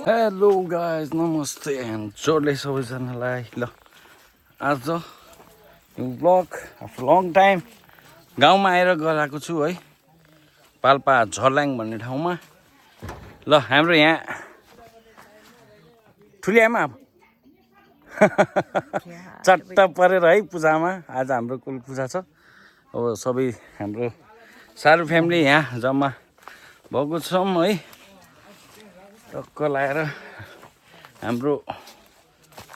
Hello guys नमस्ते जोडले सबैजनालाई ल आज ब्लग आफ्टर लङ टाइम गाउँमा आएर गराएको छु है पाल्पा झर्ल्याङ भन्ने ठाउँमा ल हाम्रो यहाँ ठुली आमा चट्ट परेर है पूजामा आज हाम्रो कुल पूजा छ अब सबै हाम्रो सारू फ्यामिली यहाँ जम्मा भएको छौँ है टक्क लाएर हाम्रो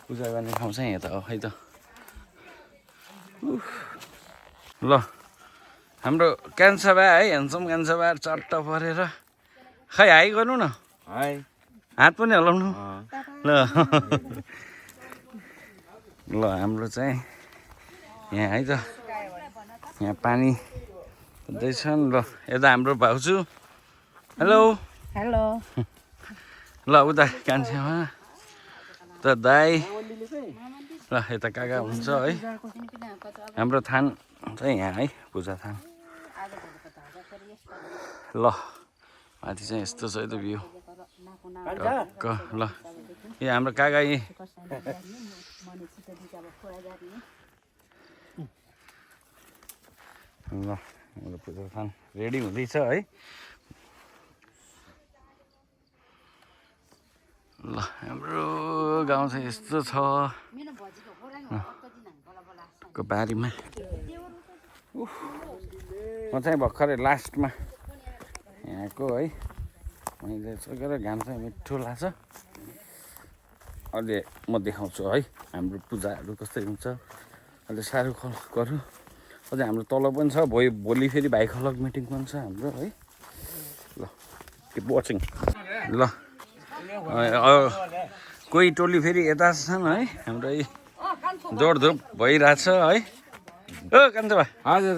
पूजा गर्ने ठाउँ चाहिँ यहाँ त हो है त ल हाम्रो क्यान्सर भए है ह्यान्डसम क्यान्सर भए चट्ट परेर खै हाई गर्नु न हात पनि हल्लाउनु ल ल हाम्रो चाहिँ यहाँ है त यहाँ पानी हुँदैछन् ल यता हाम्रो भाउजू हेलो हेलो ल उता कान्छेमा त दाई ल यता काका हुन्छ है हाम्रो थान चाहिँ यहाँ है पूजा थान ल माथि चाहिँ यस्तो छ है त भ्यू टक्क ल यो हाम्रो काका यी ल हाम्रो पूजा थान रेडी हुँदैछ है ल हाम्रो गाउँ चाहिँ यस्तो छ बारीमा म चाहिँ भर्खरै लास्टमा यहाँको है मैले सकेर घाम चाहिँ मिठो लाग्छ अहिले म देखाउँछु है हाम्रो पूजाहरू कस्तै हुन्छ अहिले साह्रो खलकहरू अझै हाम्रो तल पनि छ भोलि फेरि भाइ खलक मिटिङ पनि छ हाम्रो है ल किप वाचिङ ल कोही टोली फेरि यता छन् है हाम्रो जोडधुप भइरहेछ है ओ कान्छा भा हजुर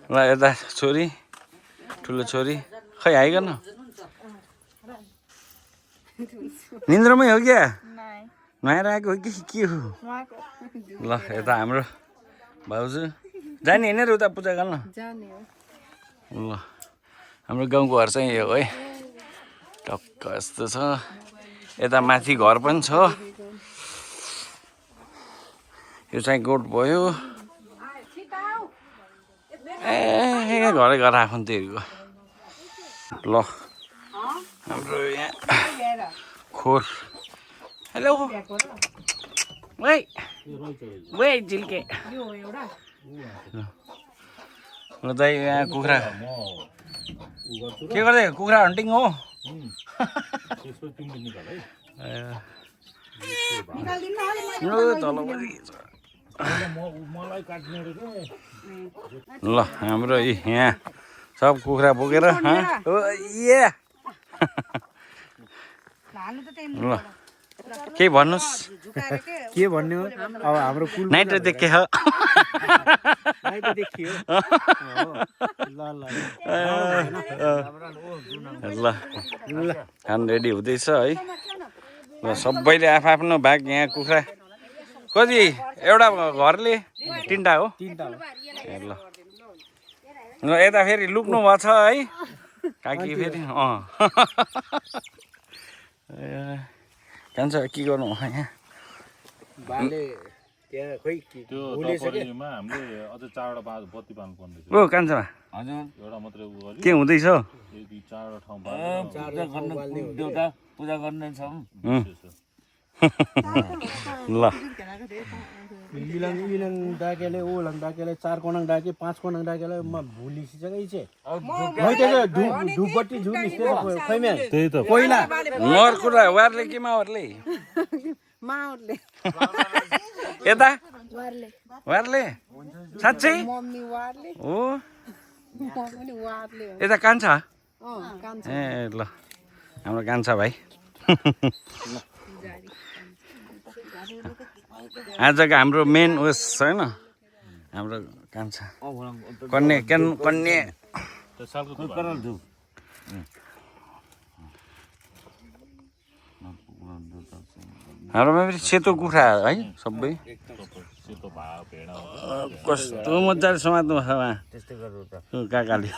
ल यता छोरी ठुलो छोरी खै हाइ गर्न निन्द्रामै हो क्या नुहाएर आएको हो कि के हो ल यता हाम्रो भाउजू जाने होइन र उता पूजा गर्न ल हाम्रो गाउँको घर चाहिँ यो है टक्क यस्तो छ यता माथि घर पनि छ यो चाहिँ गोठ भयो ए घरै घर आफन्तहरूको ल हाम्रो यहाँ खोर हेलो वै वै झिल्के ल दाइ यहाँ कुखुरा के गर्दै कुखुरा हन्टिङ हो ल हाम्रो यहाँ सब कुखुरा बोकेर ल के भन्नुहोस् के भन्ने हो अब हाम्रो कुल नाइट देखे हो देखियो ल खान रेडी हुँदैछ है ल सबैले आफ्नो भाग यहाँ कुखुरा कति एउटा घरले तिनवटा हो ल ल यता फेरि लुक्नु भएको छ है काकी फेरि कान्छ के गर्नु यहाँ त्यहाँ खोइ त्यो टपरीमा हामीले अझै 4वटा बत्ती बाल्नु पर्ने थियो ओ कान्छा हजुर एउटा मात्रै उ गरी के हुँदैछ यदि 4वटा ठाउँ पूजा गर्ने छौँ ल इलन डाकेले ओलन डाकेले 4 कोणक डाके 5 कोणक डाकेले म भुलिसकै छे মই त्यो धुपबत्ती झुलिस्ते खैमे त्यही त पहिला मर कुरा वारले कि मावरले माउले यता वारले वारले साँच्चै मम्मी वारले हो मम्मी वारले यता कान्छा कान्छ ए ल हाम्रो कान्छा भाइ आजको हाम्रो मेन उस छैन हाम्रो कान्छा कन्या कन्या त्यो सालको हाम्रोमा फेरि सेतो कुखुरा है सबै सेतो भा भेडा कस्तो मजाले समात्नु छ उहाँ त्यस्तै गर्नु त काकाले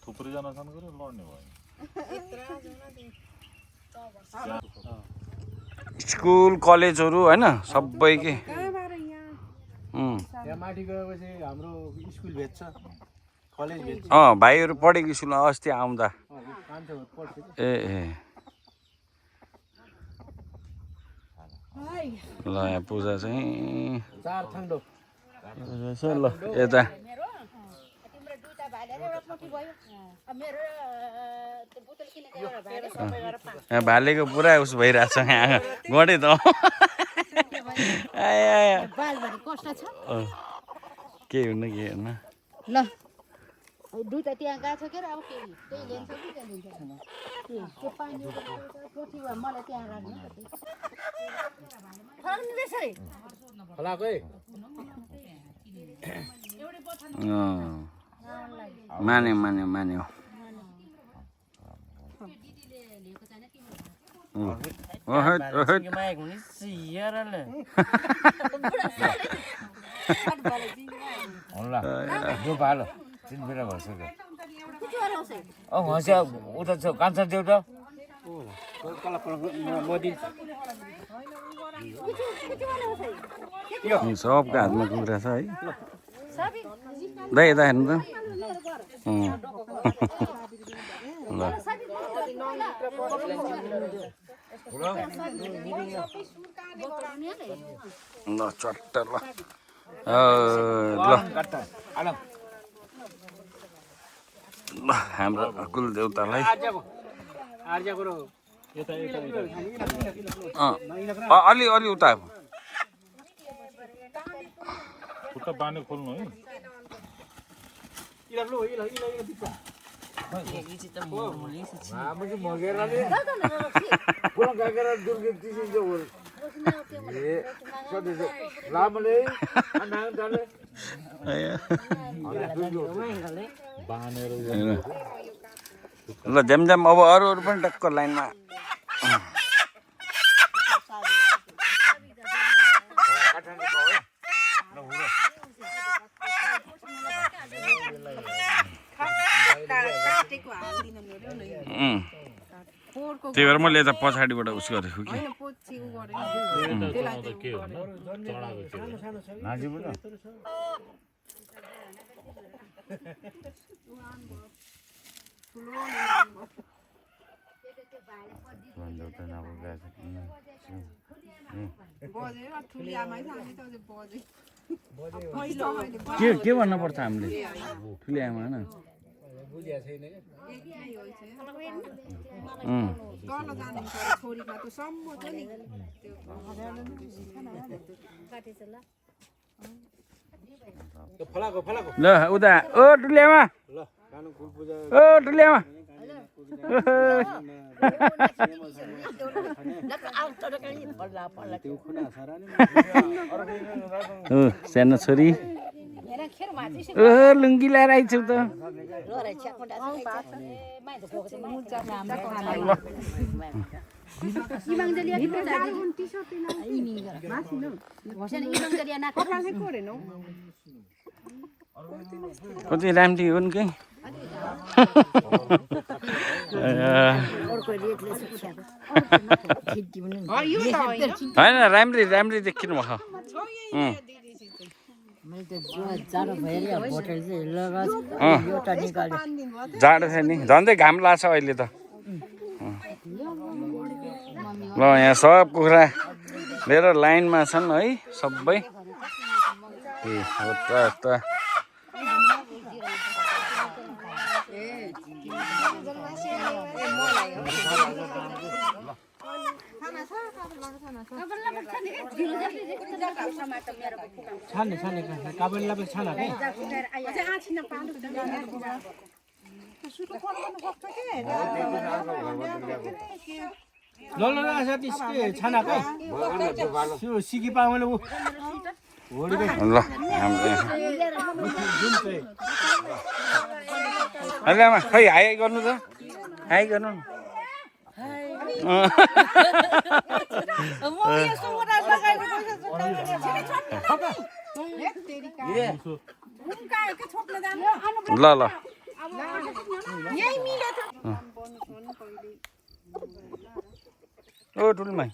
थुप्रै जना छन् गरे लड्ने भयो स्कुल कलेजहरू होइन सबै के त्यहाँ माथि गएपछि हाम्रो स्कुल भेट्छ कलेज भेट्छ भाइहरू पढेको स्कुलमा अस्ति आउँदा कान्छाहरू पढ्छ ए ल यहाँ पूजा चाहिँ 4 थाङ्डो ल यता यहाँ भालेको पुरा उस भइरहेछ यहाँ गढे त के हुन्न के हुन्न ल दुईटा त्यहाँ गएको छ के अब के त्यही ल्यान्छ कि त्यहाँ लिन्छ त्यो पानी पोथी भए मलाई त्यहाँ राख्नु फलाकै मान्यो मान्यो मान्यो मागेको नि सियरले होला जो भालो 3 बेला भइसक्यो हँसिया उता छ कान्छा देऊ त सबको हातमा कुखुरा छ है दाइ यता हेर्नु त ल ल चट्ट ल ल हाम्रो कुलदेउतालाई अलि अलि उता खुट्टा बाँध्ने खोल्नु है ल झ्यामझ्याम अब अरू पनि टक्क लाइनमा त्यही भएर मैले यता पछाडिबाट उस गरेको कि के हो चढाएको के भन्नु पर्छ हामीले ठुली आमा होइन ल उता ओ ठुली आमा ओ ठुली आमा सानो छोरी लुङ्गी लगाएर आइछौ त कति राम्री हुन् कि होइन राम्री राम्री देखिनु भयो जाडो छ नि झन्डै घाम लाग्छ अहिले त ल यहाँ सब कुखुरा लिएर लाइनमा छन् है सबै ए हो त छान्ने छान्ने काबुलीलाई पनि छाना के ल ल ल साथी छाना के सिकी पा मैले ल हाम्रो अहिले आमा खै हाई गर्नु त हाई गर्नु ल ल ओ ठुलमाई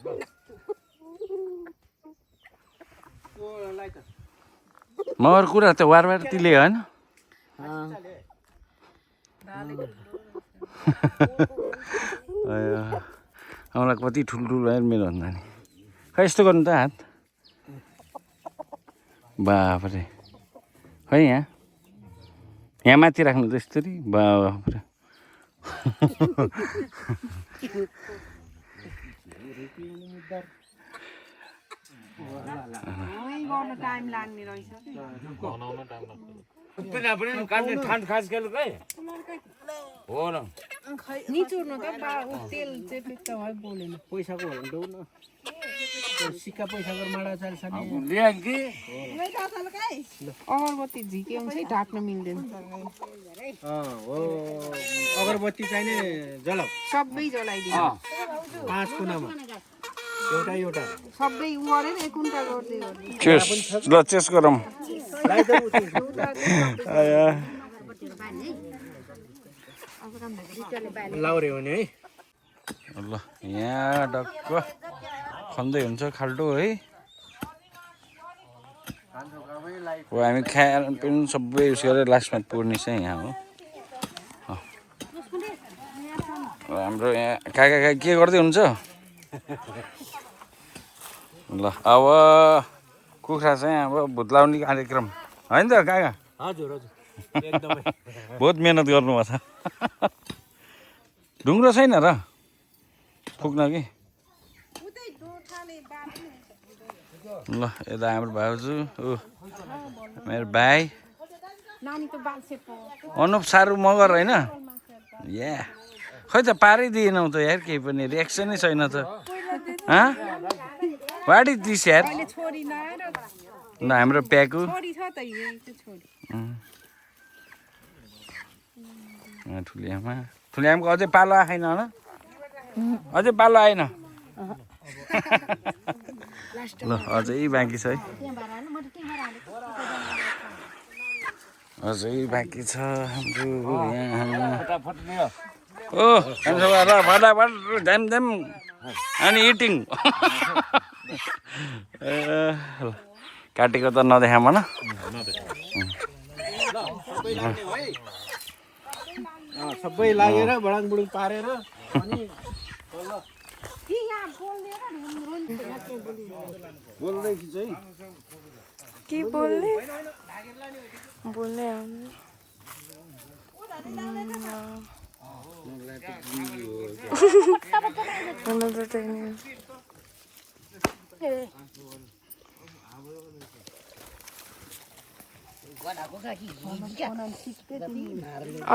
मगर कुरा त वार तिले होइन मलाई कति ठुल्ठुलो आयो मेरो भन्दा नि खै यस्तो गर्नु त हात बाफ्रे खै यहाँ माथि राख्नु त यस्तरी बाफ्रे पैसाको हन्डौ न सिक्का पैसाको माडा चाल्छ नि अगरबत्ती झिक्याउँछ ढाक्न मिल्दैन हो अगरबत्ती चाहिने जलाऊ सबै जलाइदिनु 5 कुनामा एउटा एउटा सबै उ गरेर एक कुन्टा गर्दै गर्दै चेस ल चेस गरौँ लाउरे हो नि है ल यहाँ डक्क खन्दै हुन्छ खाल्टो है हो हामी खाएर पनि सबै उस गरेर लास्टमा पुर्ने चाहिँ यहाँ हो हाम्रो यहाँ काका के गर्दै हुन्छ ल अब कुखुरा चाहिँ अब भुत्लाउने कार्यक्रम होइन त काका हजुर हजुर एकदमै बहुत मेहनत गर्नुभएको छ ढुङ्ग्रो छैन र पुग्न कि ल यता हाम्रो भाउजू ऊ मेरो भाइ अनुप सारू मगर होइन या खै त पारै दिएनौ त यार केही पनि रिएक्सनै छैन त वाट इज दिस यार ल हाम्रो प्याकु ठुलिआमाको अझै पालो आएन होइन अझै पालो आएन ल अझै बाँकी छ है अझै बाँकी छ हाम्रो यहाँ ओ र फटाफट झ्याम झ्याम अनि इटिङ काटेको त नदेखा मन सबै लागेर बडाङ बुडुङ पारेर अनि बोल्दै कि चाहिँ के बोल्ने बोल्ने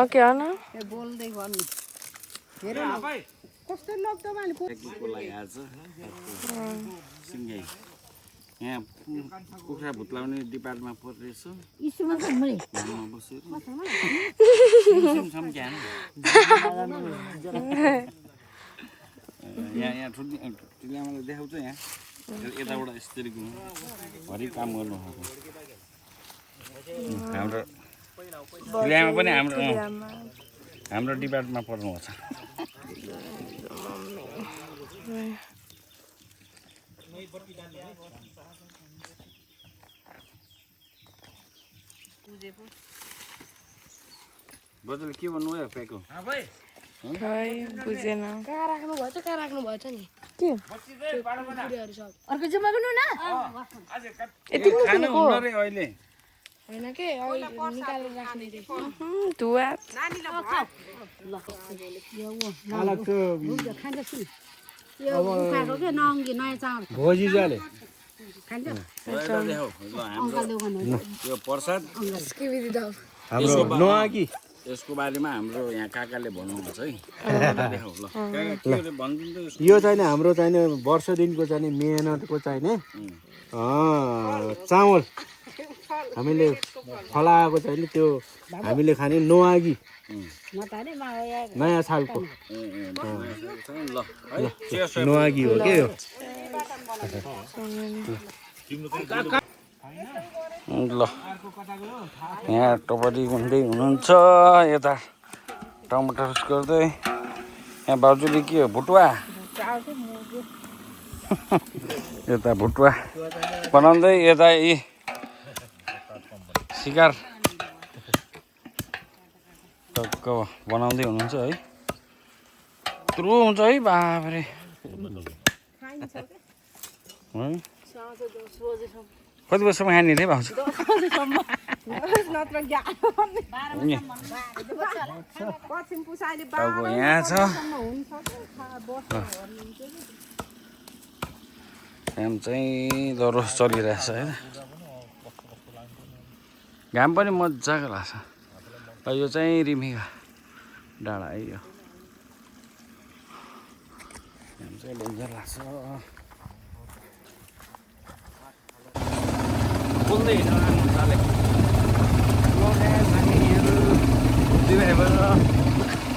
ओके होइन बोल्दै गर्नु कस्तो लाग्छ सिँगाई यहाँ कुखुरा भुत्लाउने डिपार्टमा परेछ यहाँ ठुलिआमालाई देखाउँछ यहाँ यताबाट यसरी हरेक काम गर्नु हाम्रो फुलियामा पनि हाम्रो फुलियामा हाम्रो डिपार्टमेन्टमा पढ्नु छ बदल के भन्नु भयो पेको खै बुझेन कहाँ राख्नु भएछ नि के बुढीहरू सब अर्को चाहिँ मगाउनु न यति खानु हुन्न रे अहिले होइन के अहिले निकालेर राख्ने रे धुवा अलग त्यो खान्छ कि यो उखाएको के नअङ्गी नयाँ चामल भोजी जाले खान्छ ल हाम्रो यो प्रसाद हाम्रो नआकी यसको बारेमा हाम्रो यहाँ काकाले भन्नुहुन्छ है देखाऊ ल काका के रे भनिदिनु त यसको यो चाहिँ हाम्रो चाहिने वर्ष दिनको चाहिँ मेहनतको चाहिने चामल हामीले फलाएको चाहिँ त्यो हामीले खाने नआगी नयाँ सालको ल है cheers है। नआगी हो के यो ल यहाँ टपरी गुन्दै हुनुहुन्छ यता टमाटर गर्दै यहाँ बाजुले के हो भुटुवा यता भुटुवा बनाउँदै यता यी सिकार टक्क बनाउँदै हुनुहुन्छ है यत्रो हुन्छ है बाबरे कति वर्षसम्म खाने रे भाउजू टाउको यहाँ छ काम चाहिँ दह्रो चलिरहेछ होइन घाम पनि मजाको लाग्छ यो चाहिँ रिमिका डाँडा है यो घाम चाहिँ डेन्जर लाग्छ बोल्दै हिँड्न मजाले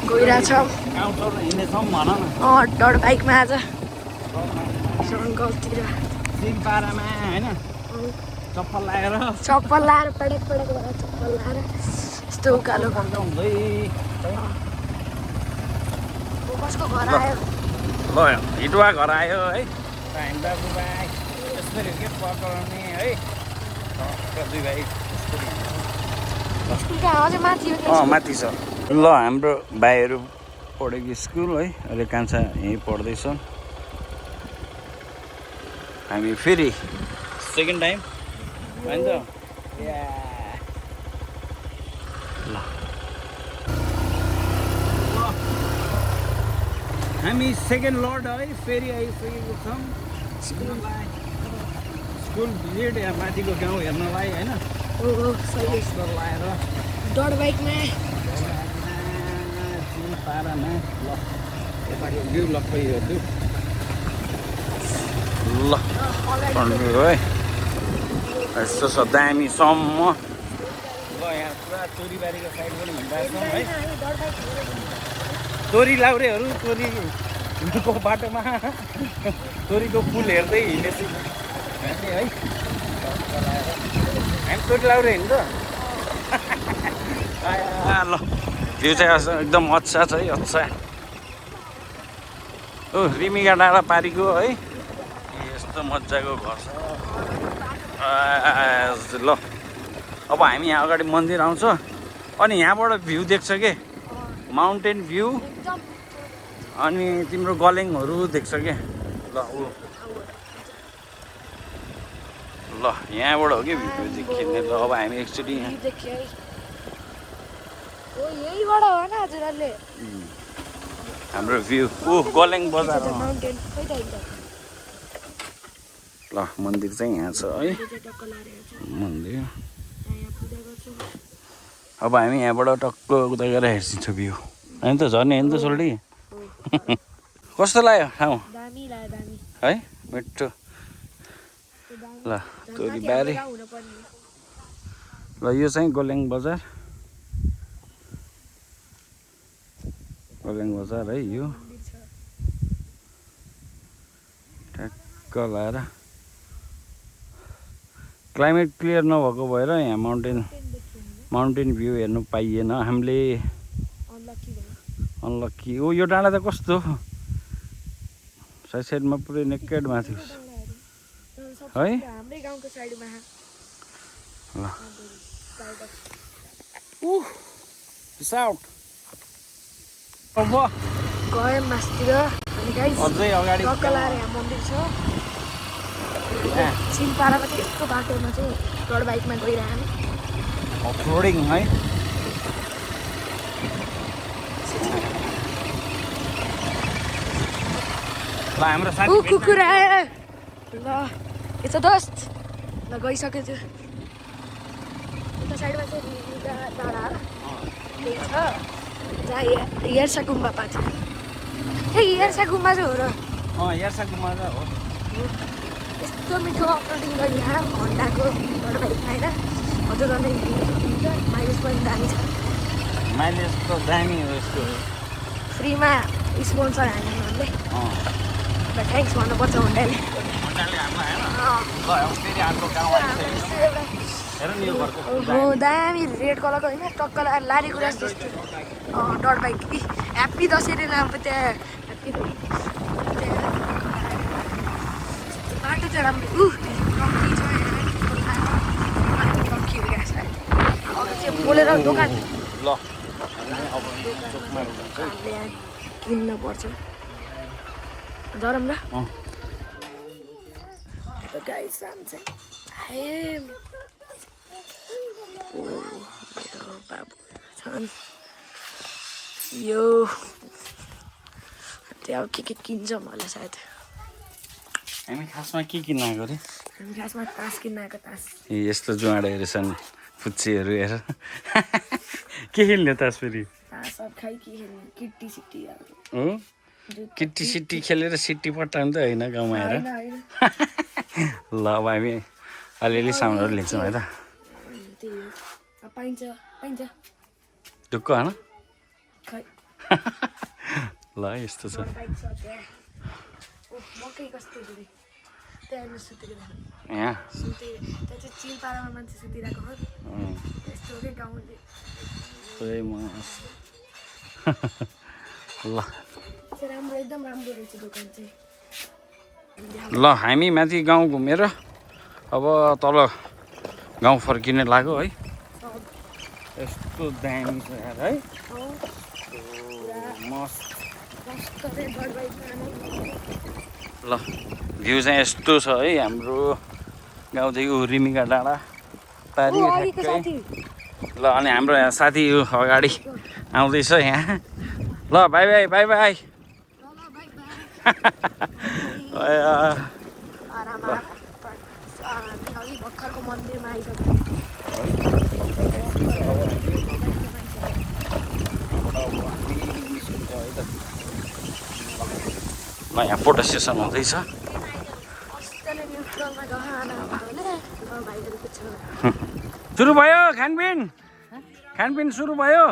गइरहेछ गाउँठाउँमा हिँड्नेछौँ भन न डर बाइकमा आज जङ्गलतिर सिमपारामा होइन चप्पल लगाएर चप्पल लाएर पडक पडक भएर चप्पल लाएर यस्तो उकालो हुँदै कसको घर आयो ल हिटुवा घर आयो है हामी दाजुभाइ यसरी के पकाउने है दुई भाइ स्कुल कहाँ अझै माथि हो माथि छ ल हाम्रो भाइहरू पढेको स्कुल है अहिले कान्छा यहीँ पढ्दैछ हामी फेरि सेकेन्ड टाइम होइन त ल हामी सेकेन्ड लर्ड है फेरि आइसकेको छौँ स्कुल भिजिट यहाँ माथिको गाउँ हेर्नलाई होइन लगाएर डर बाइकमा पारामा ल यताको भ्यू ल खै हेर्छु ल भन्नु है यस्तो छ दामीसम्म ल यहाँ पुरा तोरीबारीको साइड पनि हिँडिरहेको छौँ है तोरी लाउरेहरू तोरीको बाटोमा तोरीको फुल हेर्दै हिँडेछु हामी है हामी तोरी लाउरे हिँड्छ ल भ्यू चाहिँ एकदम अच्छा छ है अच्छा ओ रिमिका डाँडा पारीको है यस्तो मजाको घर छ ल अब हामी यहाँ अगाडि मन्दिर आउँछ अनि यहाँबाट भ्यू देख्छ के माउन्टेन भ्यू अनि तिम्रो गलेङहरू देख्छ के ल ल यहाँबाट हो कि भ्यू देखिने ल अब हामी एकचोटि यहाँ यहीबाट हो न हजुरहरूले हाम्रो भ्यू गलेङ बजार माउन्टेन ल मन्दिर चाहिँ यहाँ छ है मन्दिर अब हामी यहाँबाट टक्क उता गएर हेर्छौँ भ्यू होइन त झर्ने होइन त सोल्टी कस्तो लाग्यो ठाउँ दामी लाग्यो दामी है मिठो ल तोरी बारी ल यो चाहिँ गोलेङ बजार गोलेङ बजार है यो ठ्याक्क लाएर क्लाइमेट क्लियर नभएको भएर यहाँ माउन्टेन भ्यू हेर्नु पाइएन हामीले अनलक्की ओ यो डाँडा त कस्तो साइड साइडमा पुरै नेकेड माथि है हाम्रै गाउँको साइडमा ल पिस आउट अब गयो मासतिर अनि गाइस अझै अगाडि टक्कलाएर यहाँ मन्दिर छ सिलपाडामा चाहिँ यस्तो बाटोमा चाहिँ रोड बाइकमा गइरहनु अफरोडिङ है ल हाम्रो साथी कुकुर आयो ल यता दोस्त ल गइसक्यो त्यो यता साइडमा चाहिँ डाँडा त्यही छ जहाँ हेर्सा गुम्बा पाछ ए हेर्सा गुम्बा चाहिँ हो र यार्सा गुम्बा त हो यस्तो मिठो अपलोडिङ गरी यहाँ हन्डाको रोड बाइकमा होइन हजुरहरूले सक्नुहुन्छ माइलेज पनि दामी छ माइलेज त दामी हो यसको फ्रीमा स्पोन्सर हाल्नेहरूले र थ्याङ्क्स भन्नुपर्छ हुन्डाले हो दामी रेड कलरको होइन टक्कल लारी कुरा जस्तो डट बाइक ह्याप्पी दसैँ रे नाम त्यहाँ ह्याप्पी बाटो चाहिँ राम्रो टङ्की छ अब चाहिँ बोलेर दोकान ल किन्न पर्छ गरम र गाइस चाहिँ आए मेरो बाबु छन् यो त्यो अब के किन्छौँ होला सायद हामी खासमा के किन्न आएको रे हामी खासमा तास किन्न आएको तास ए यस्तो जुवाडेहरू छन् फुच्चीहरू हेर के खेल्ने तास फेरि तास अब खाइ के खेल्ने किट्टी सिट्टी हो किट्टी सिट्टी खेलेर सिट्टी पट्टाउनु त होइन गाउँमा आएर ल अब हामी अलिअलि सामानहरू लिन्छौँ है त त्यही हो पाइन्छ पाइन्छ ढुक्क होइन खै ल यस्तो छ बाइक छ त्यहाँ मकै कस्तो धेरै त्यहाँ सुतिरहेको यहाँ सुते त्यहाँ चाहिँ चिलपाडामा मान्छे सुतिरहेको हो यस्तो हो कि गाउँले ल राम्रो एकदम राम्रो रहेछ दोकान चाहिँ ल हामी माथि गाउँ घुमेर अब तल गाउँ फर्किने लाग्यो है यस्तो दामी छ यार है मस्त ल भ्यू चाहिँ यस्तो छ है हाम्रो गाउँदेखि रिमिका डाँडा पारी ठ्याक्कै ल अनि हाम्रो यहाँ साथी यो अगाडि आउँदैछ यहाँ ल बाई बाई बाई बाई भर्खरको मन्दिरमा आइसक्यो ल यहाँ फोटो सेसन हुँदैछ सुरु भयो खानपिन खानपिन सुरु भयो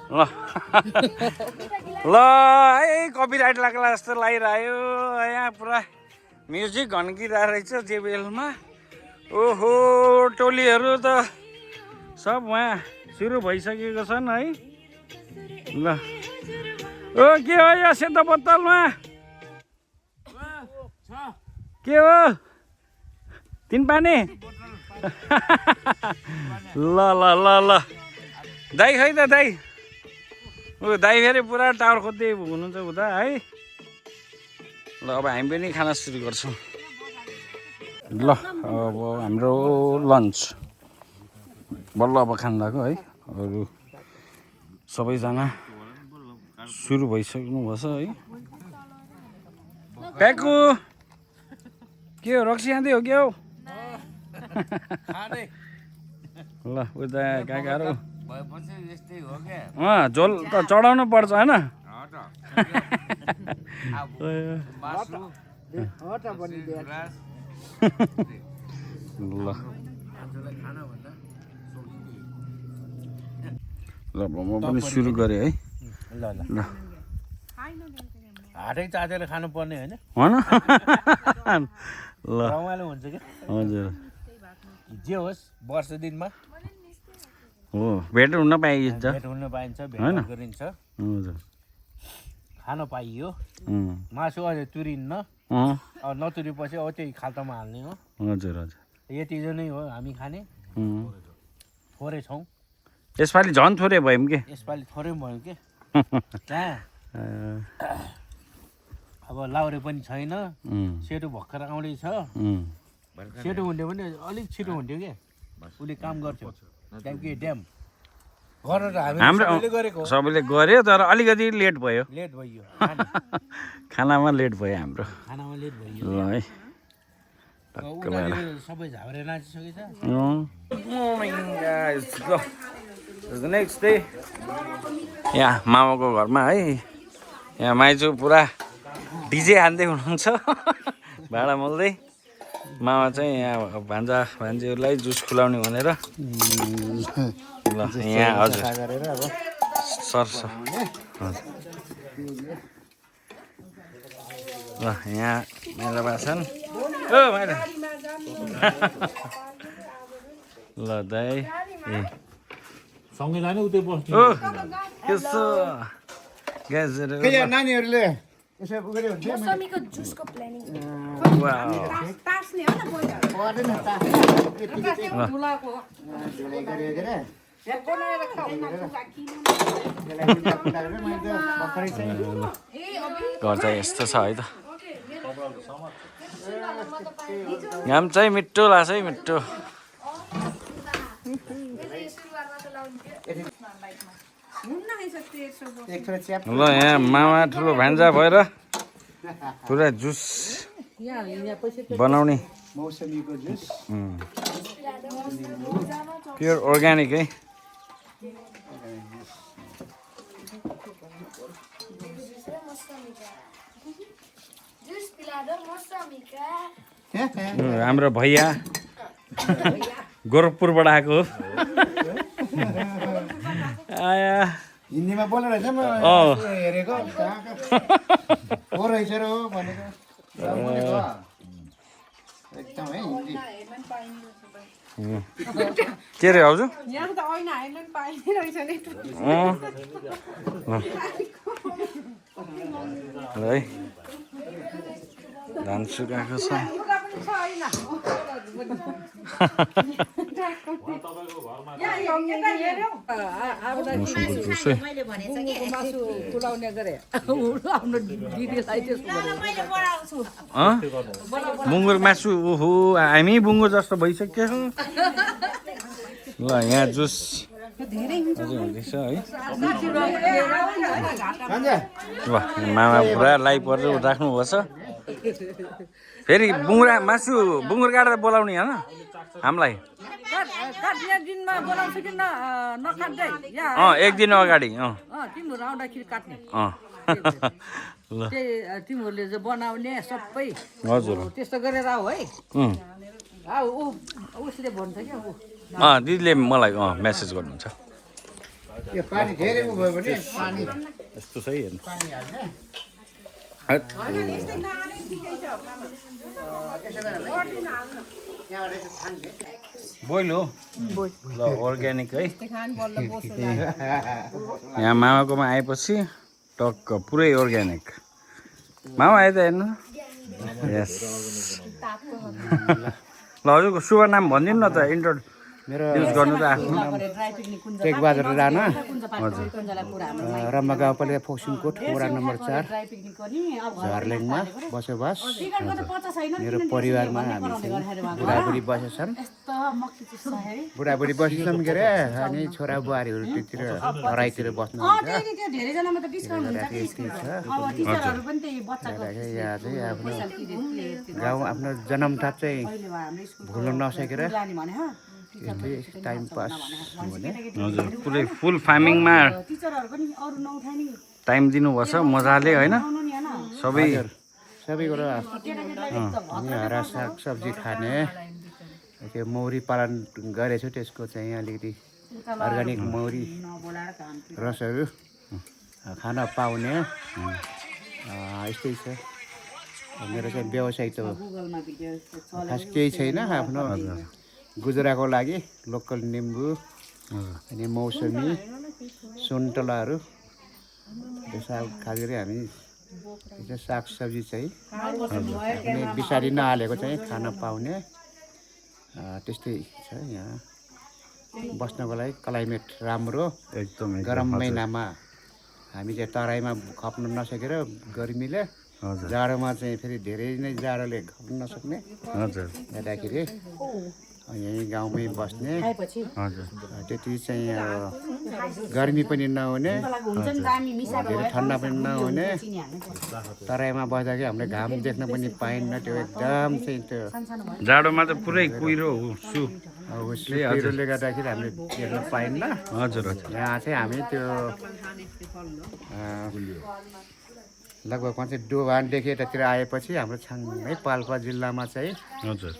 ल ल है कपिराइट लाग्ला जस्तो लागिरह्यो यहाँ पुरा म्युजिक घन्किरहेको रहेछ जेबिएलमा ओहो टोलीहरू त सब उहाँ सुरु भइसकेको छन् है ल ओ के हो यो सेतो बोतलमा के हो तिन पानी ल ल ल ल दाइ खै त दाइ ऊ दाइ फेरि पुरा टावर खोज्दै हुनुहुन्छ उता है ल अब हामी पनि खाना सुरु गर्छौँ ल अब हाम्रो लन्च बल्ल अब खानु लाग्यो है अरू सबैजना सुरु भइसक्नु भएछ है प्याकु के हो रक्सी खाँदै हो के हो ल उता काकाहरू झोल त चढाउनु पर्छ होइन ल म पनि सुरु गरेँ है ल ल हाटै चाटेर खानुपर्ने होइन होइन ल रमाइलो हुन्छ क्या हजुर जे होस् वर्ष दिनमा हो भेट हुन पाइन्छ भेट हुन पाइन्छ होइन? भेट गरिन्छ हजुर खान पाइयो उम्, मासु अहिले तुरिन्न अँ, अब नतुरेपछि अब त्यही खाल्टोमा हाल्ने हो हजुर हजुर यति नै हो हामी खाने उम्। थोरै छौँ यसपालि झन् थोरै भयौँ के यसपालि थोरै भयो के कहाँ अँ, अब लाउरे पनि छैन उम्, सेतो भर्खर आउँदैछ उम्। सेतो हुन्थ्यो भने अलिक छिटो हुन्थ्यो क्या उसले काम गर्थ्यो त्यहाँ के ड्याम गर्न त हामी हाम्रो सबैले गरेको हो। सबैले गर्यो तर अलिकति लेट भयो लेट भइयो खानामा लेट भयो हाम्रो खानामा लेट भइयो ल है उनीहरूले सबै झाउरे नाचिसकेछ नेक्स्ट डे यहाँ मामाको घरमा है यहाँ माइजू पुरा डिजे हान्दै हुनुहुन्छ भाँडा मोल्दै मामा चाहिँ यहाँ भान्जा भान्जीहरूलाई जुस खुलाउने भनेर ल यहाँ हजुर सर्छ ल यहाँ मैला बासन ओ मैला ल दाइ ए सँगै लाने उतै बस्ने ओ यस्तो ग्यासहरू नानीहरूले यसो गऱ्यो भने मौसमीको जुसको प्लानिङ घर चाहिँ यस्तो छ है त घाम चाहिँ मिठो लाग्छ है मिठो ल यहाँ मामा ठुलो भान्जा भएर पुरा जुस बनाउने मौसमीको जुस प्योर अर्ग्यानिक है हाम्रो भैया गोरखपुरबाट आएको हो आया हिन्दीमा बोल्नु रहेछ म अँ। हेरेको हो रहेछ र हो भनेको एकदम है हिन्दी के रे आउँछु है धान सुकाएको छ मौसमको जुस है बुङ्गुर मासु ओहो हामी बुङ्गुर जस्तो भइसक्यो ल यहाँ जुस अझै हुँदैछ है ल मामा पुरा लाइभ परेर राख्नुभएको छ फेरि बुङ्गुरा मासु बुङ्गुर काटेर बोलाउने होइन हामीलाई काट्ने दिनमा बोलाउँछु कि नकाट्दै एक दिन अगाडि तिमीहरू आउँदाखेरि काट्ने ल तिमीहरूले चाहिँ बनाउने सबै हजुर त्यस्तो गरेर आऊ है उम्, उसले भन्छ क्या ऊ दिदीले मलाई मेसेज गर्नुहुन्छ यो पानी धेरै उ भयो भने पानी यस्तो छ है हेर्नु बोइल हो ल अर्ग्यानिक है यहाँ मामाकोमा आएपछि टक्क पुरै अर्ग्यानिक मामा आयो त हेर्नु यस ल हजुरको शुभ नाम भनिदिनु न त युज गर्नु त आफ्नो टेकबहादुर राणा रम्मा गाउँपालिका फोक्सिङकोट वडा नम्बर 4 झर्लेङमा बसोबास मेरो परिवारमा हामी बुढाबुढी बसेछन् के अरे अनि छोरा बुहारीहरू त्यतिर हराइतिर बस्नुहुन्छ यहाँ चाहिँ आफ्नो गाउँ आफ्नो जन्मथाप चाहिँ भुल्न नसकेर यस्तै टाइम पास हुने हजुर पुरै फुल फार्मिङमा टाइम दिनुभएको छ मजाले होइन सबै सबै कुरो अनि हरा साग सब्जी खाने त्यो मौरी पालन गरेछु त्यसको चाहिँ अलिकति अर्ग्यानिक मौरी रसहरू खान पाउने यस्तै छ मेरो चाहिँ व्यवसाय त खास केही छैन आफ्नो गुजराको लागि लोकल निम्बु अनि मौसमी सुन्तलाहरू त्यो साग खाँदाखेरि हामी त्यो सागसब्जी चाहिँ कुनै बिसारी नहालेको चाहिँ खान पाउने त्यस्तै छ यहाँ बस्नको लागि क्लाइमेट राम्रो एकदम गरम महिनामा हामी चाहिँ तराईमा खप्न नसकेर गर्मीले जाडोमा चाहिँ फेरि धेरै नै जाडोले खप्न नसक्ने हजुर हेर्दाखेरि यहीँ गाउँमै बस्ने हजुर त्यति चाहिँ गर्मी पनि नहुने धेरै ठन्डा पनि नहुने तराईमा बस्दाखेरि हामीले घाम देख्न पनि पाइन्न त्यो एकदम चाहिँ त्यो जाडोमा त पुरै कुहिरो सु कुहिरोले गर्दाखेरि हामीले देख्न पाइन्न हजुर हजुर यहाँ चाहिँ हामी त्यो लगभग चाहिँ डोभानदेखि यतातिर आएपछि हाम्रो छाङ्गै पाल्पा जिल्लामा चाहिँ हजुर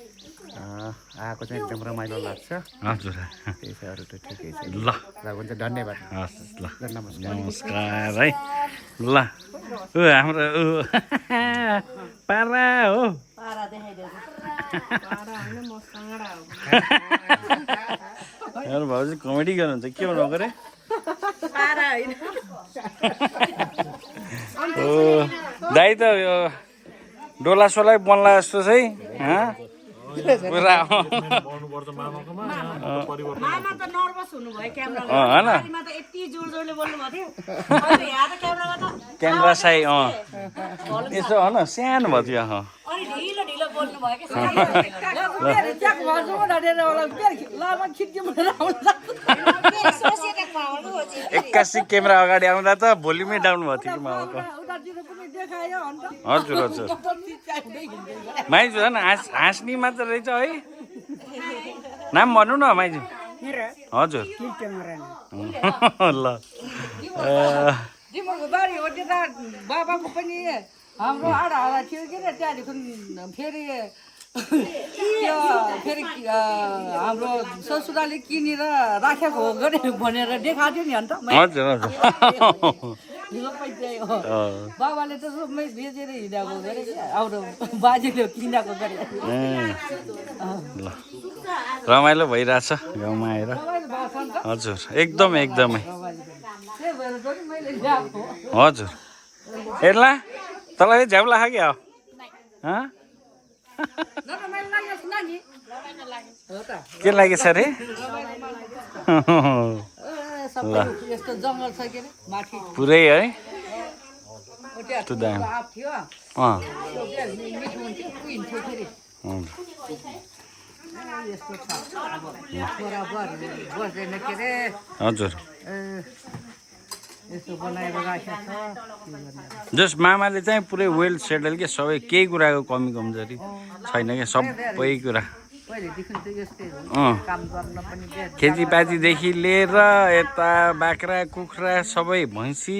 आएको चाहिँ एकदम रमाइलो लाग्छ हजुर त्यही चाहिँ अरू त ठिकै छ ल हुन्छ धन्यवाद हस् ल नमस्कार नमस्कार है ल हाम्रो पारा हो भाउजू कमेडी गर्नुहुन्छ के भन्नु अरे दाइ त यो डोला सोला बन्ला जस्तो छ है पुरा बढ्नुपर्छ मामाकोमा परिवर्तन मामा त नर्भस हुनुभयो क्यामेरा होइन मा त यति जोड जोडले बोल्नु भएको थियो अहिले यहाँ त क्यामेरामा त क्यामेरा साई यसो होइन सानो भयो त्यो अनि ढिलो ढिलो बोल्नु भयो के एक्कासी क्यामेरा अगाडि आउँदा त भोल्युमै डाउन भएको थियो कि मामाको हजुर हजुर माइजू होइन हाँस्नी मात्र रहेछ है नाम भन्नु न माइजू हजुर ल तिमीहरूको बारी हो त्यो त बाबाको पनि हाम्रो आधा थियो के अरे त्यहाँदेखि फेरि त्यो फेरि हाम्रो ससुराले किनेर राखेको हो भनेर देखाएको थियो नि अन्त हजुर हजुर बाबाले त सबै बेचेर हिँडेको गरे हाम्रो बाजेले किनेको गरे ल रमाइलो भइरहेछ गाउँमा आएर हजुर एकदमै एकदमै हजुर हेर्ला तँलाई झ्याउला खा क्या के लागेछ अरे यस्तो जङ्गल छ के अरे माथि पुरै है थियो मिठो हुन्थ्यो कुहिन्थ्यो फेरि यस्तो छ अब बराबर बस्दैन के अरे हजुर यस्तो बनाएर राखेको छ जस मामाले चाहिँ पुरै वेल सेटल के सबै केही कुराको कमी कमजोरी छैन क्या सबै कुरा पहिलेदेखि त यस्तै हो काम गर्न पनि खेतीपातीदेखि लिएर यता बाख्रा कुखुरा सबै भैँसी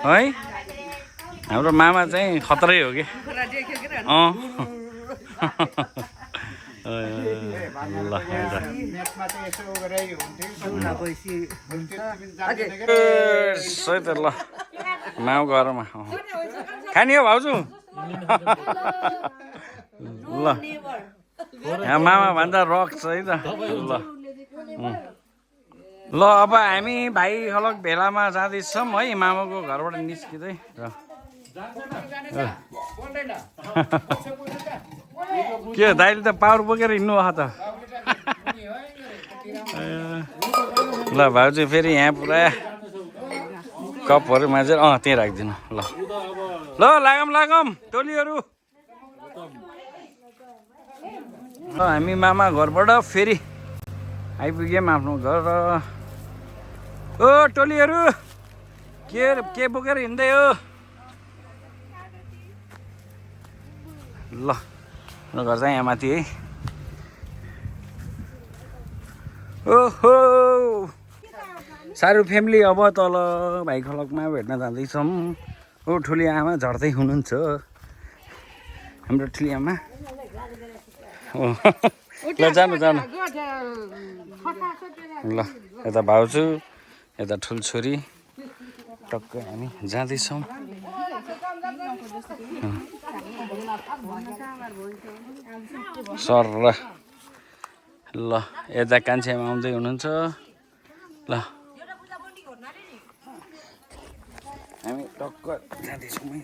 है हाम्रो मामा चाहिँ खतरै हो कि ल सही त ल माउ घरमा खाने हो भाउजू ल यहाँ मामा भन्दा रक छ है त ल ल अब हामी भाइ खलक भेलामा जाँदैछौँ है मामाको घरबाट निस्किँदै के दाइले त पावर बोकेर हिँड्नु भयो त ल भाउजू फेरि यहाँ पुरा कपहरू माझेर त्यहीँ राखिदिनु ल ल लागम टोलीहरू ल हामी मामा घरबाट फेरि आइपुग्यौँ आफ्नो घर ओ टोलीहरू के बोकेर हिँड्दै हो ल घर चाहिँ यहाँ माथि है ओहो सारू फ्यामिली अब तल भाइ खलकमा भेट्न जाँदैछौँ ओ ठुली आमा झर्दै हुनुहुन्छ हाम्रो ठुली आमा ल जानु ल यता भाउजू यता ठुल्छोरी टक्कै हामी जाँदैछौँ सर ल यता कान्छे आमा आउँदै हुनुहुन्छ ल हामी टक्क जाँदैछौँ है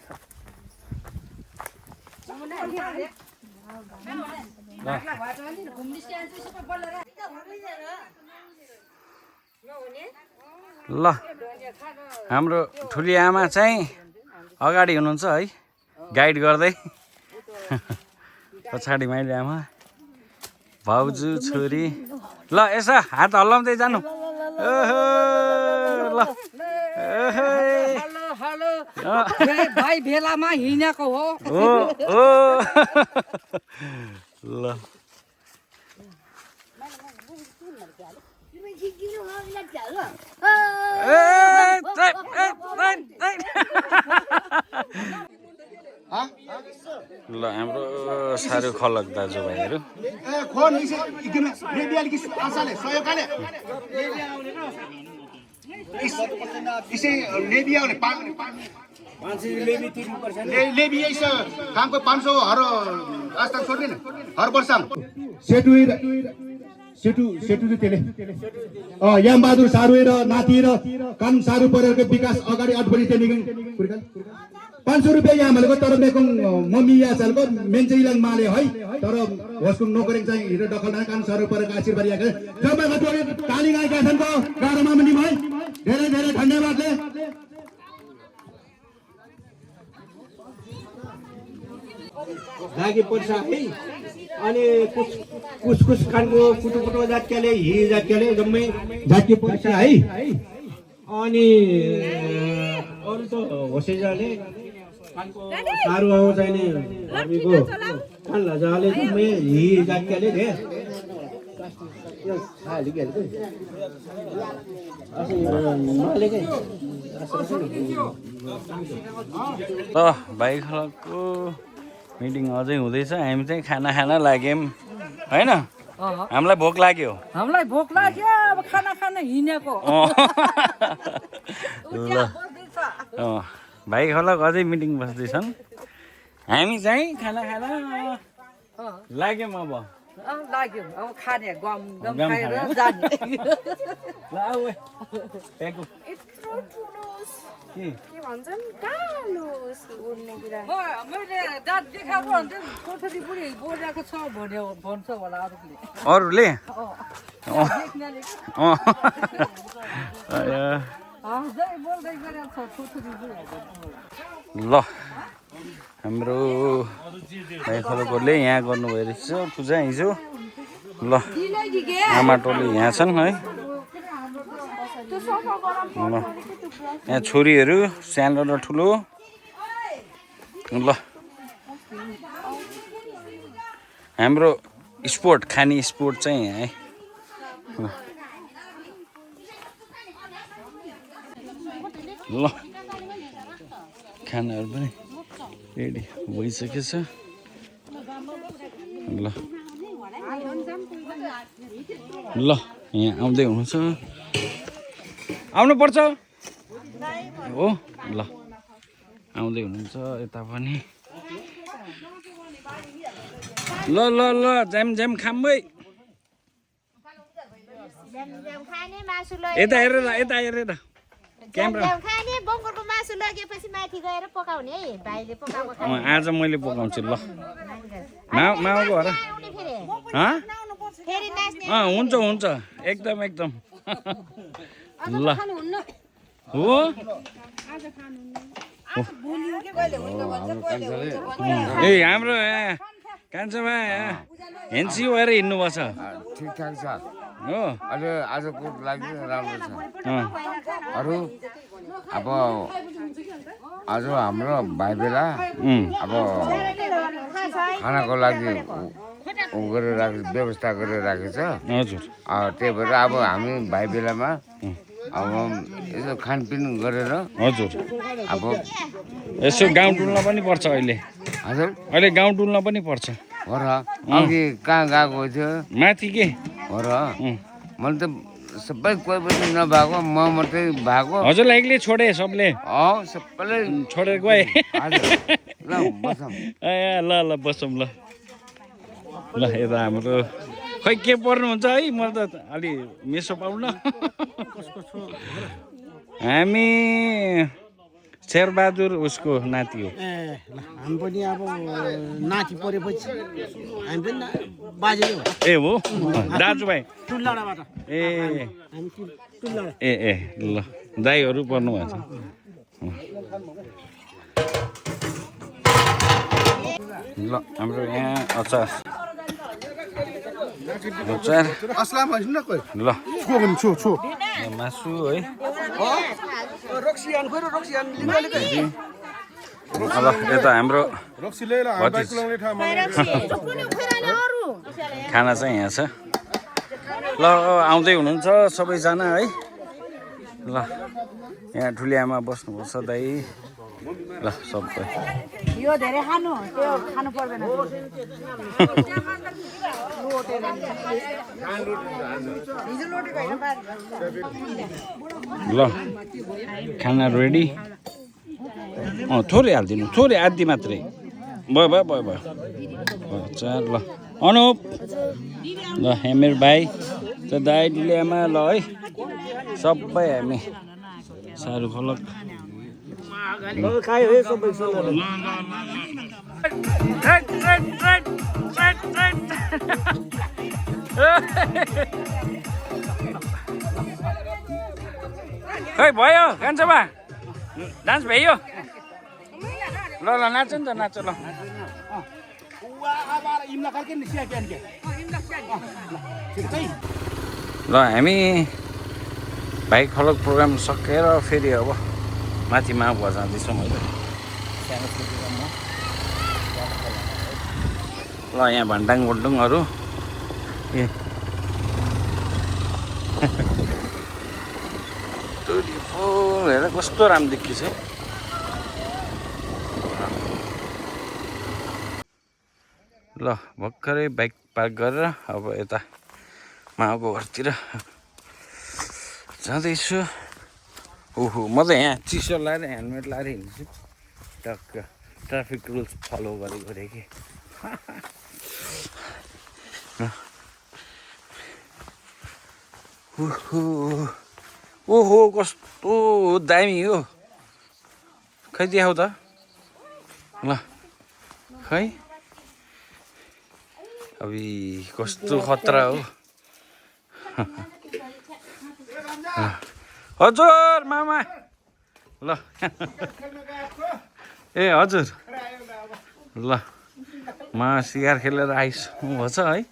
ल हाम्रो ठुली आमा चाहिँ अगाडि हुनुहुन्छ है गाइड गर्दै पछाडि माइली आमा भाउजू छोरी ल यसो हात हल्लाउँदै जानु ओहो ल हेलो भाइ भेलामा हिँडेको हो ओ ल ल हाम्रो साह्रो खलक दाजुभाइहरू कामको 500 हर आस्था छोड्दैन हर वर्ष सेटु त्यसले यामबहादुर सारुए र नाति र कानुन सारु परिवारको विकास अगाडि अठबडी 500 रुपियाँ यहाँ भनेको तर मेको मम्मी या चालको मेन्चे इलाङ माले है तर होसको नोकरेङ चाहिँ हिरो दखल कानुन सारु परिवारको आशीर्वाद याके जब काली गाई गाथनको गाह्रोमा पनि है धेरै धेरै धन्यवादले लागि पर्छ है अनि कुछ खानको कुटुकुटो जातकाले हि जातकाले जम्मै जाति पर्छ है अनि अरु त होसेजाले सारु आउ चाहिने हामीको खान लजाले जम्मै हि जातकाले दे यो खाली के असि मालेकै भाइ खलकको मिटिङ अझै हुँदैछ हामी चाहिँ खाना खान लाग्यौँ होइन हामीलाई भोक लाग्यो हामीलाई भोक लाग्यो अब खाना खान हिँडेको ल भाइ खलक अझै मिटिङ बस्दैछन् हामी चाहिँ खाना खान लाग्यौँ अब लाग्यो अब खाने गम खाएर जाने ल आऊ प्याकु के भन्छन् कालो उड्ने कुरा मैले दाँत देखाएको भने चाहिँ कोठरी पुरी बोलेको छ भन्यो भन्छ होला अरूले अरूले देख्नेले बोल्दै गरेको छ कोठरी पुरी ल हाम्रो भाइ खलकहरूले यहाँ गर्नुभयो रहेछ पूजा हिजो ल आमाटोले यहाँ छन् है ल यहाँ छोरीहरू सानो र ठुलो ल हाम्रो स्पोर्ट खाने स्पोर्ट चाहिँ यहाँ है ल खानाहरू पनि रेडी भइसकेछ ल ल यहाँ आउँदै हुनुहुन्छ आउनुपर्छ हो ल आउँदै हुनुहुन्छ यता पनि ल ल ल ज्याम ज्याम खाम्बै यता हेरेर यता हेरेर क्यामेरा आज मैले पकाउँछु ल माउको हो र हुन्छ हुन्छ एकदम एकदम ल हो ए हाम्रो कान्छामा हेन्सी भएर हिँड्नुपर्छ ठिकठाक छ हो अहिले आजको लागि राम्रो छ अरू अब आज हाम्रो भाइ बेला अब खानाको लागि गरेर राखेको व्यवस्था गरेर राखेको छ हजुर त्यही भएर अब हामी भाइ बेलामा अब यसो खानपिन गरेर हजुर अब यसो गाउँ डुल्न पनि पर्छ अहिले हजुर अहिले गाउँ डुल्न पनि पर्छ हो र अघि कहाँ गएको थियो माथि के हो र मैले त सबै कोही पनि नभएको म मात्रै भएको हजुरलाई एक्लै छोडे सबले सबैले छोडेर गए ल बसौँ ल ल बसौँ ल ल यता हाम्रो खै के पर्नुहुन्छ है म त अलि मेसो पाउन हामी शेरबहादुर उसको नाति हो हामी पनि अब नाति परेपछि हामी पनि बाजे हो ए हो दाजुभाइ टुल्लाडाबाट ए हामी टुल्लाडा ए ल दाईहरू पर्नु भएको छ ल हाम्रो यहाँ अचार ल मासु है अब यता हाम्रो खाना चाहिँ यहाँ छ ल आउँदै हुनुहुन्छ सबैजना है ल यहाँ ठुली आमा बस्नुपर्छ दाइ ल सबै यो धेरै खानु त्यो खानु पर्दैन ल खाना रेडी थोरै हालिदिनु थोरै आधी मात्रै भयो चार ल अनुप ल मेरो भाइ त दाइ दिले आमा ल है सबै हामी सारू फलक खै भयो कान्छाबा डान्स भयो ल नाच नि त नाच ल ल हामी भाइ खलक प्रोग्राम सकेर फेरि अब माथि माउभुवा जाँदैछौँ अहिले ल यहाँ भन्डाङ बोल्डुङहरू ए हेर कस्तो राम्रो देखिन्छ ल भर्खरै बाइक पार्क गरेर अब यता माउको घरतिर जाँदैछु ओहो म त यहाँ चिसो लाएर हेलमेट लाएर हिँड्छु टक्क ट्राफिक रुल्स फलो गरेको रे कि ओहो कस्तो दामी हो खै देखाउ त ल खै अब कस्तो खतरा हो हजुर मामा ल ए हजुर ल म सिगार खेलेर आइसक्नु भएको छ है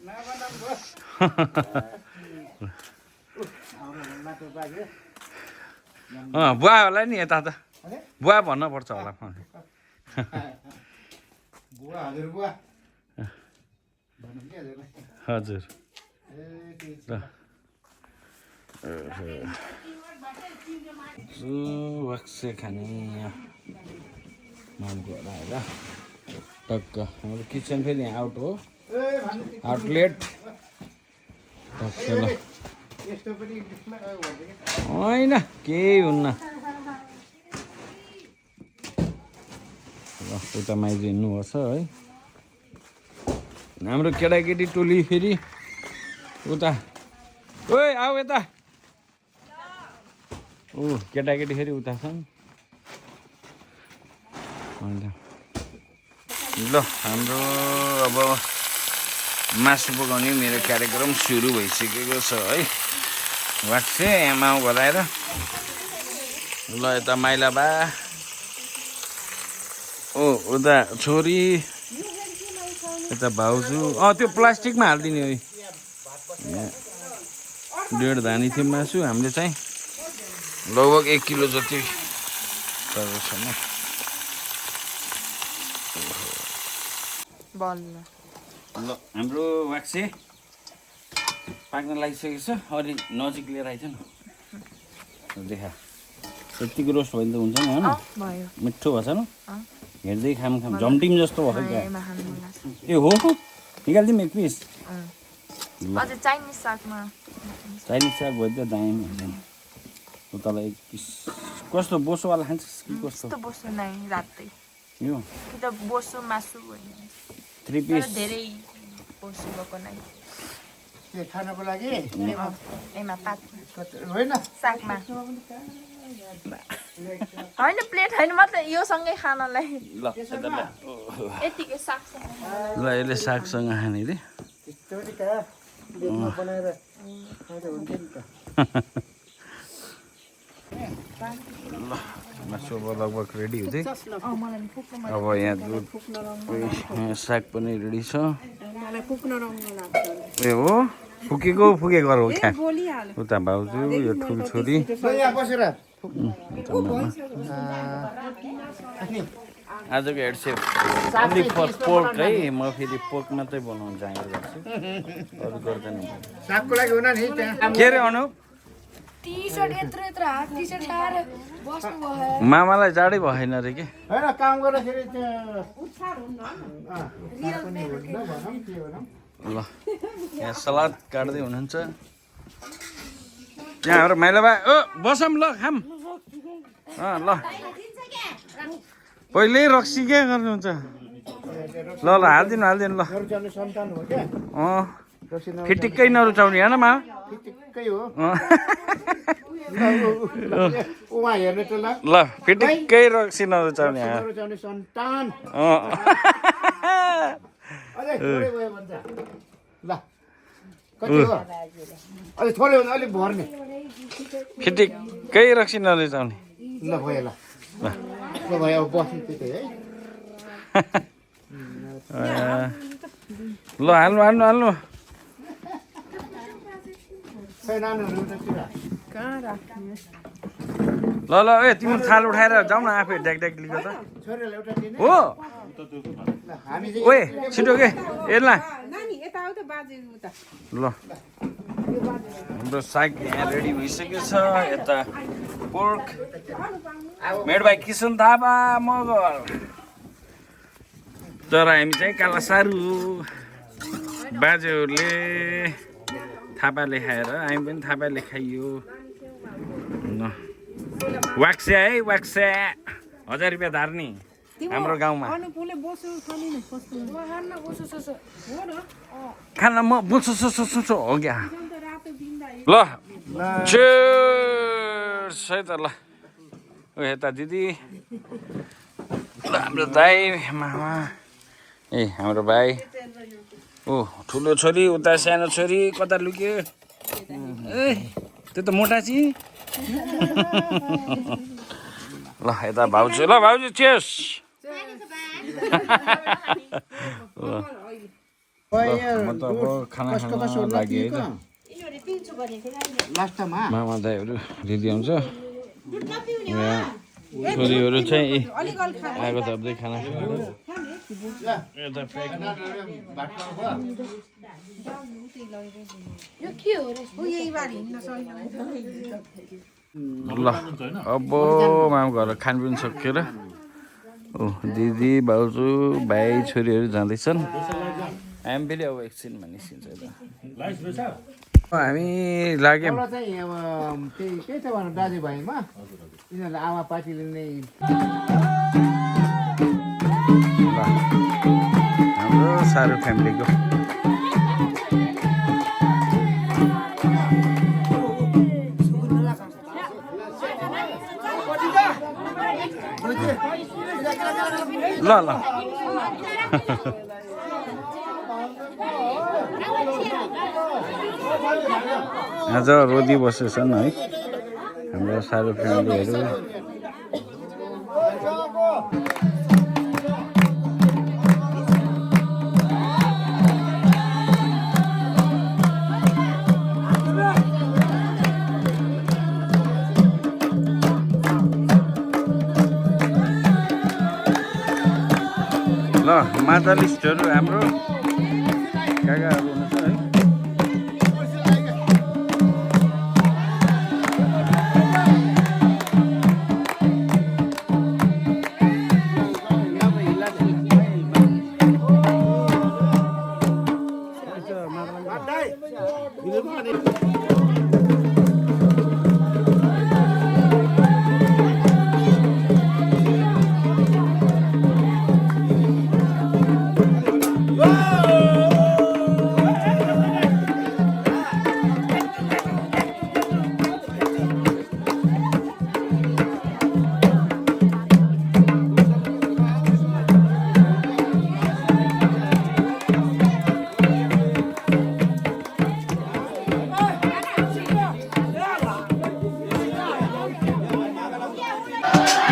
बुवा होला नि यता त बुवा भन्नुपर्छ होला हजुर वाक्से खाने मामको आएर टक्क हाम्रो किचन फेरि यहाँ आउट हो आउटलेट टक्क ल होइन केही हुन्न ल उता माइज हिँड्नुपर्छ है हाम्रो केटाकेटी टोली फेरि उता ओइ आऊ यता ऊ केटाकेटी फेरि उता छन् ल हाम्रो अब मासु पकाउने मेरो कार्यक्रम सुरु भइसकेको छ है वाक्से माउ घराएर ल यता माइला बा ओ उता छोरी यता भाउजू त्यो प्लास्टिकमा हालिदिने है 1.5 धानी थियो मासु हामीले चाहिँ लगभग 1 किलो जति गरेको छ ल हाम्रो वाक्से पाक्न लागिसकेको छ अलि नजिक लिएर आइछ न देखा यतिको रोस्ट भयो भने त हुन्छ नि होइन मिठो भएछ न हेर्दै खाम झम्टिम जस्तो भयो क्या ए हो निकालिदिउँ एक पिस चाइनिज साग भयो त दामी हुन्छ तँलाई एक पिस कस्तो बोसोवाला खान्छस् कि कस्तो यो 3 पिस खानको लागि एमा पात होइन सागमा होइन प्लेट होइन मात्र यो सँगै खानलाई ल यता ल यतिकै सागसँग ल यसले सागसँग खाने रे बनाएर खाँदा हुन्छ नि त ल मासु अब लगभग रेडी हुँदै अब यहाँ दुध साग पनि रेडी छ ए हो फुकेको फुकेको हो क्या उता भाउजू यो ठुल छोरी यहाँ बसेर आजको हेड सेफ ओन्ली फर पोर्क है म फेरि पोर्क मात्रै बनाउनु जाँगर गर्छु अरू गर्दैन सागको लागि हुन नि त्यहाँ के रे अनुप टी सर्ट यत्रो हाफ टी सर्ट लाएर बस्नु भयो मामालाई जाडै भएन रे के होइन काम गर्दाखेरि ल यहाँ सलाद काट्दै हुनुहुन्छ त्यहाँ हाम्रो माइला भाइ ओ बसौँ ल खाम ल पहिल्यै रक्सी के गर्नुहुन्छ ल ल हालिदिनु ल सन्तान हो क्या फिटिक्कै नरुचाउने होइन मा ठिकै हो उहाँ हेर्नु त ल फिटिक्कै रक्सी नरुचाउने रुचाउने सन्तान अझै थोरै भयो भन्छ ल कति हो अलिक थोरै हो भने अलिक भर्ने फिटिक्कै रक्सी नरुचाउने ल भयो ल ल भयो अब बस्नु त्यतै है ल हाल्नु खै नानीहरू उतातिर ल ए तिम्रो थाल उठाएर जाऊ न आफै ड्याक लिएको त छोरीलाई एउटा दिने हो ल हामी चाहिँ ओए छिटो के हेर्ला ल हाम्रो साग यहाँ रेडी भइसकेको छ यता pork made by Kisan Thapa Magar तर हामी चाहिँ काला सारू बाजेहरूले थापाले खाएर हामी पनि थापाले खाइयो वाक्स्या है वाक्स्या 1000 रुपियाँ धार्ने हाम्रो गाउँमा खाना म बोल्छु सो हो क्या ल cheers है त ल ओ यता दिदी ल हाम्रो दाइ मामा ए हाम्रो भाइ ओ ठुलो छोरी उता सानो छोरी कता लुक्यो ए त्यो त मोटा छि ल यता भाउजू ल भाउजू cheers म त अब खाना खान लागि है त लास्टमा मामा दाइहरू रेडी हुन्छ यहाँ छोरीहरू चाहिँ आगो ताप्दै खाना खाएर यता प्याक ल अब मामा घर खानपिन सकेर ओ दिदी भाउजू भाइ छोरीहरू जाँदैछन् हामी फेरि अब एकछिनमा निस्किन्छ यता हामी लाग्यौँ चाहिँ अब त्यही के छ भन्नु दाजुभाइमा यिनीहरूले आमा पार्टीले नै हाम्रो सारो फ्यामिलीको ल ल आज रोदी बसेछन् है हाम्रो सारो फ्यामिलीहरू ल माता लिस्टहरू हाम्रो काकाहरू हुनुहुन्छ है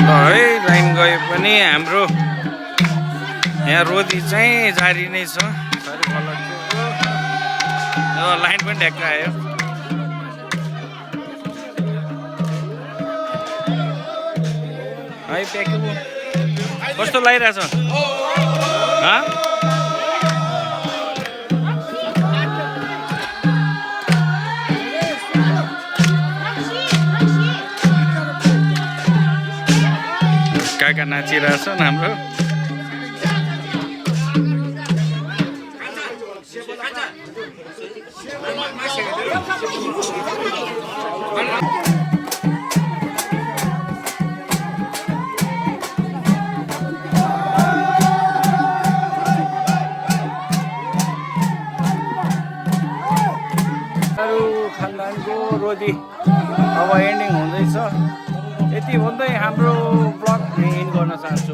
है लाइन गए पनि हाम्रो यहाँ रोदी चाहिँ जारी नै छ लाइन पनि ढ्याक्क आयो है प्याकिङ कस्तो लागिरहेछ काका नाचिरहेछन् हाम्रो खानदानको रोदी अब एन्डिङ हुँदैछ यति भन्दै हाम्रो ब्लग एन्ड गर्न चाहन्छु